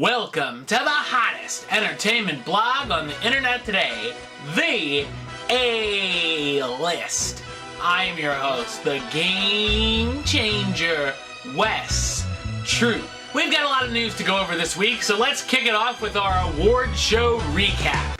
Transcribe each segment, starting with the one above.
Welcome to the hottest entertainment blog on the internet today, the A-List. I'm your host, the Game Changer, Wes Truth. We've got a lot of news to go over this week, so let's kick it off with our award show recap.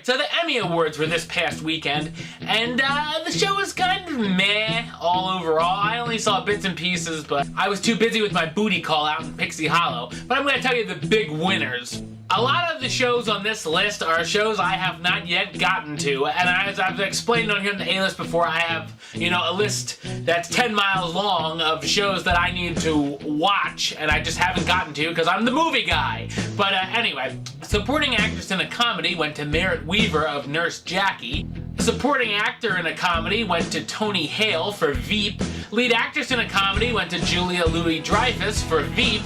So the Emmy Awards were this past weekend, and the show was kind of meh all overall. I only saw bits and pieces, but I was too busy with my booty call out in Pixie Hollow. But I'm going to tell you the big winners. A lot of the shows on this list are shows I have not yet gotten to, and as I've explained on here in the A-List before, I have, a list that's 10 miles long of shows that I need to watch, and I just haven't gotten to because I'm the movie guy. But anyway, supporting actress in a comedy went to Merritt Wever of Nurse Jackie. Supporting actor in a comedy went to Tony Hale for Veep. Lead actress in a comedy went to Julia Louis-Dreyfus for Veep.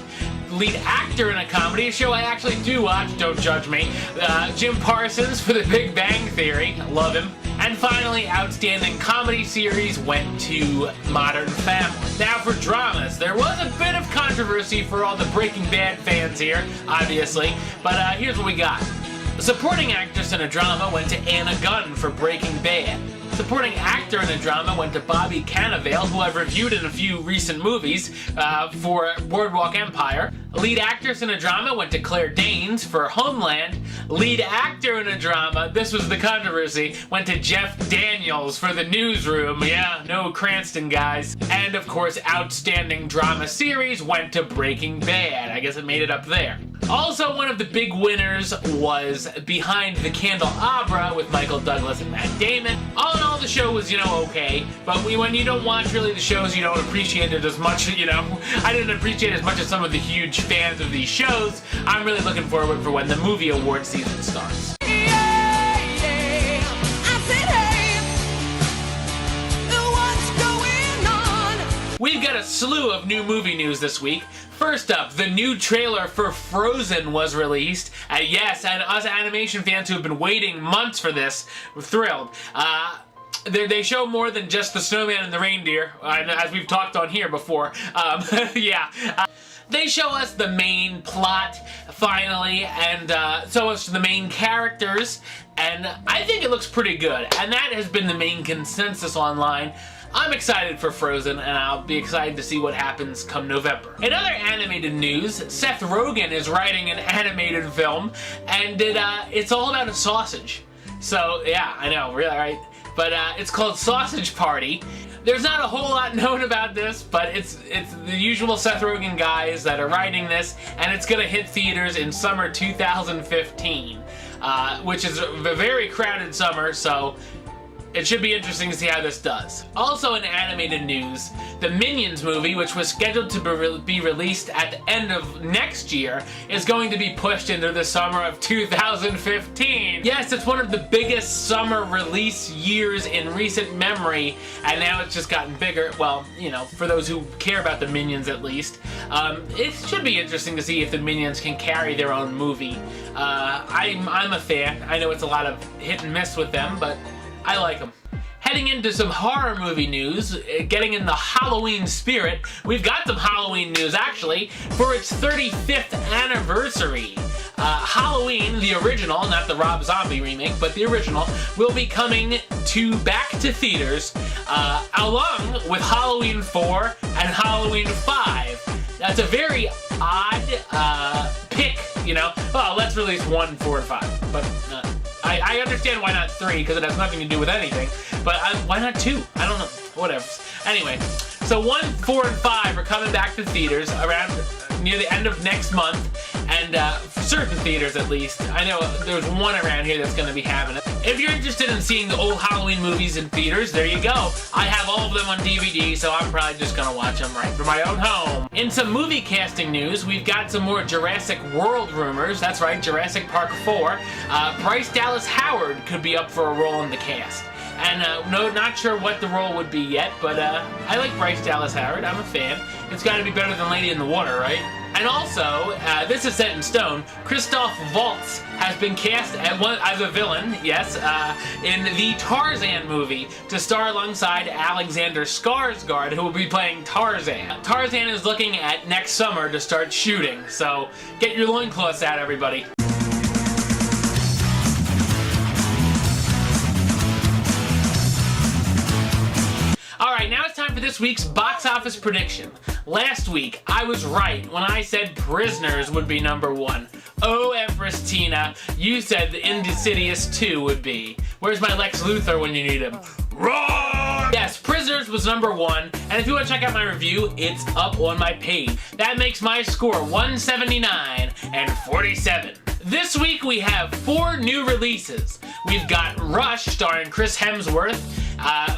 Lead actor in a comedy, a show I actually do watch, don't judge me, Jim Parsons for The Big Bang Theory, love him. And finally, outstanding comedy series went to Modern Family. Now for dramas, there was a bit of controversy for all the Breaking Bad fans here, obviously, but here's what we got. Supporting actress in a drama went to Anna Gunn for Breaking Bad. Supporting actor in a drama went to Bobby Cannavale, who I've reviewed in a few recent movies, for Boardwalk Empire. Lead actress in a drama went to Claire Danes for Homeland. Lead actor in a drama, this was the controversy, went to Jeff Daniels for The Newsroom. Yeah, no Cranston guys. And of course, outstanding drama series went to Breaking Bad. I guess it made it up there. Also, one of the big winners was Behind the Candelabra with Michael Douglas and Matt Damon. All in all, the show was, okay, but when you don't watch really the shows, you don't appreciate it as much, I didn't appreciate it as much as some of the huge fans of these shows. I'm really looking forward for when the movie award season starts. We've got a slew of new movie news this week. First up, the new trailer for Frozen was released. Yes, and us animation fans who have been waiting months for this, we're thrilled. They show more than just the snowman and the reindeer, as we've talked on here before. Yeah. They show us the main plot, finally, and show us the main characters, and I think it looks pretty good, and that has been the main consensus online. I'm excited for Frozen, and I'll be excited to see what happens come November. In other animated news, Seth Rogen is writing an animated film, and it's all about a sausage. So, yeah, I know, really, right? But it's called Sausage Party. There's not a whole lot known about this, but it's the usual Seth Rogen guys that are writing this, and it's gonna hit theaters in summer 2015, which is a very crowded summer, so it should be interesting to see how this does. Also in animated news, the Minions movie, which was scheduled to be released at the end of next year, is going to be pushed into the summer of 2015. Yes, it's one of the biggest summer release years in recent memory, and now it's just gotten bigger. Well, for those who care about the Minions at least. It should be interesting to see if the Minions can carry their own movie. I'm a fan. I know it's a lot of hit and miss with them, but I like them. Heading into some horror movie news, getting in the Halloween spirit, we've got some Halloween news actually. For its 35th anniversary, Halloween, the original, not the Rob Zombie remake, but the original, will be coming back to theaters, along with Halloween 4 and Halloween 5. That's a very odd pick, well, let's release 1, 4, and 5, but I understand why not 3, because it has nothing to do with anything, but why not 2? I don't know, whatever. Anyway, so 1, 4, and 5 are coming back to theaters around near the end of next month, and for certain theaters at least. I know there's one around here that's going to be having it. If you're interested in seeing the old Halloween movies in theaters, there you go. I have all of them on DVD, so I'm probably just going to watch them right from my own home. In some movie casting news, we've got some more Jurassic World rumors. That's right, Jurassic Park 4. Bryce Dallas Howard could be up for a role in the cast. And no, not sure what the role would be yet, but I like Bryce Dallas Howard. I'm a fan. It's got to be better than Lady in the Water, right? And also, this is set in stone, Christoph Waltz has been cast as a villain, yes, in the Tarzan movie to star alongside Alexander Skarsgård, who will be playing Tarzan. Tarzan is looking at next summer to start shooting, so get your loincloths out, everybody. Alright, now it's time for this week's box office prediction. Last week, I was right when I said Prisoners would be #1. Oh, Empress Tina, you said the Insidious 2 would be. Where's my Lex Luthor when you need him? Roar! Yes, Prisoners was #1, and if you want to check out my review, it's up on my page. That makes my score 179 and 47. This week we have 4 new releases. We've got Rush starring Chris Hemsworth,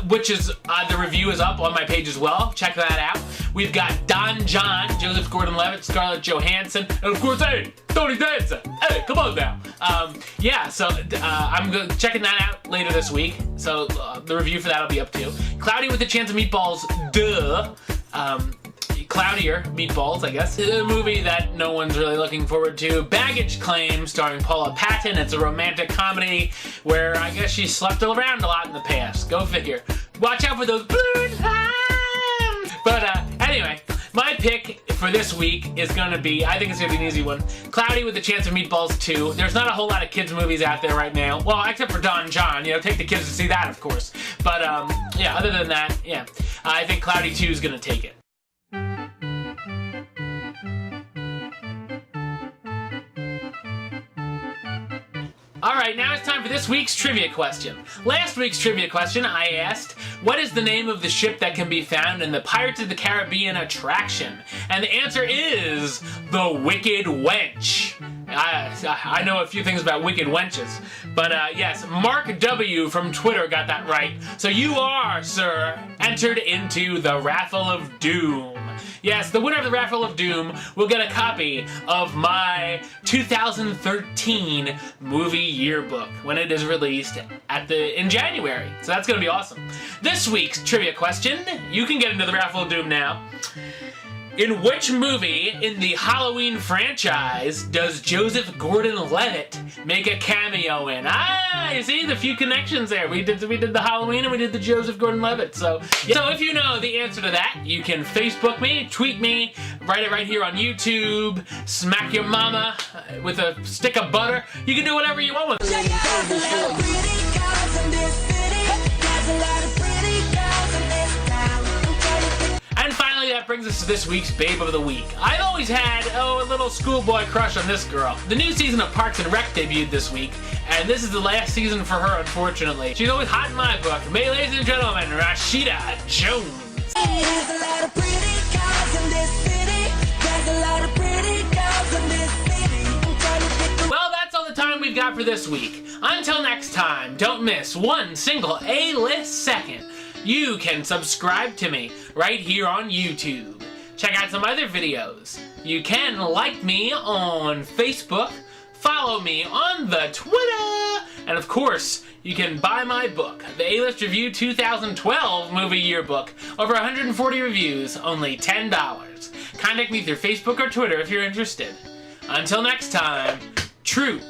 which is, the review is up on my page as well. Check that out. We've got Don John, Joseph Gordon-Levitt, Scarlett Johansson, and of course, hey, Tony Danza. Hey, come on now. Yeah, so I'm checking that out later this week. So the review for that will be up too. Cloudy with a Chance of Meatballs, duh. Cloudier Meatballs, I guess. A movie that no one's really looking forward to. Baggage Claim, starring Paula Patton. It's a romantic comedy where I guess she slept around a lot in the past. Go figure. Watch out for those blue times! But anyway, my pick for this week is going to be, I think it's going to be an easy one, Cloudy with a Chance of Meatballs 2. There's not a whole lot of kids movies out there right now. Well, except for Don John. You know, take the kids to see that, of course. But yeah, other than that, yeah. I think Cloudy 2 is going to take it. Alright, now it's time for this week's trivia question. Last week's trivia question, I asked, what is the name of the ship that can be found in the Pirates of the Caribbean attraction? And the answer is the Wicked Wench. I know a few things about wicked wenches, but yes, Mark W. from Twitter got that right. So you are, sir, entered into the Raffle of Doom. Yes, the winner of the Raffle of Doom will get a copy of my 2013 movie yearbook when it is released in January. So that's going to be awesome. This week's trivia question, you can get into the Raffle of Doom now. In which movie in the Halloween franchise does Joseph Gordon-Levitt make a cameo in? You see the few connections there. We did the Halloween and we did the Joseph Gordon-Levitt. So if you know the answer to that, you can Facebook me, tweet me, write it right here on YouTube, smack your mama with a stick of butter. You can do whatever you want with it. And finally, that brings us to this week's Babe of the Week. I've always had, a little schoolboy crush on this girl. The new season of Parks and Rec debuted this week, and this is the last season for her, unfortunately. She's always hot in my book. May, ladies and gentlemen, Rashida Jones. There's a lot of pretty girls in this city. There's a lot of pretty girls in this city. Well, that's all the time we've got for this week. Until next time, don't miss one single A-list second. You can subscribe to me right here on YouTube. Check out some other videos. You can like me on Facebook, follow me on the Twitter, and of course, you can buy my book, the A-List Review 2012 Movie Yearbook. Over 140 reviews, only $10. Contact me through Facebook or Twitter if you're interested. Until next time, Troop.